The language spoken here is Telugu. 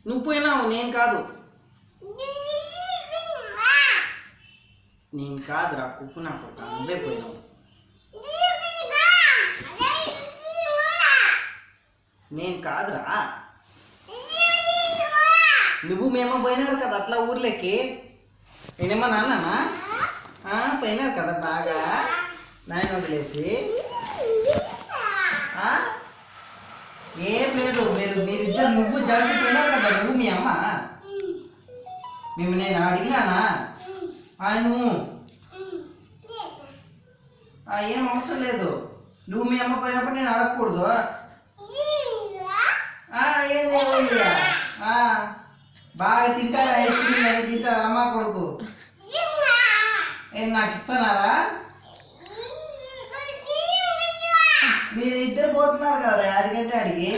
నువ్వు పోయినావు, నేను కాదు. నేను కాదురా కుక్కు, నా కొడుకు, నువ్వే పోయినావు. నేను కాదురా, నువ్వు మేము పోయినారు కదా అట్లా ఊర్లోకి. నేనేమో నాన్ననా పోయినారు కదా బాగా నాయన వదిలేసి. ఏం లేదు, మీరిద్దరు నువ్వు జల్సి పోయినారు కదా, నువ్వు మీ అమ్మ. మేము నేను అడిగినానా నువ్వు ఏం అవసరం లేదు. నువ్వు మీ అమ్మ పోయినప్పుడు నేను అడగకూడదు. బాగా తింటారా ఐస్ క్రీమ్ అని తింటారా అమ్మ కొడుకు? ఏం నాకు ఇస్తున్నారా? మీరు ఇద్దరు పోతున్నారు కదా అడిగంటే అడిగి.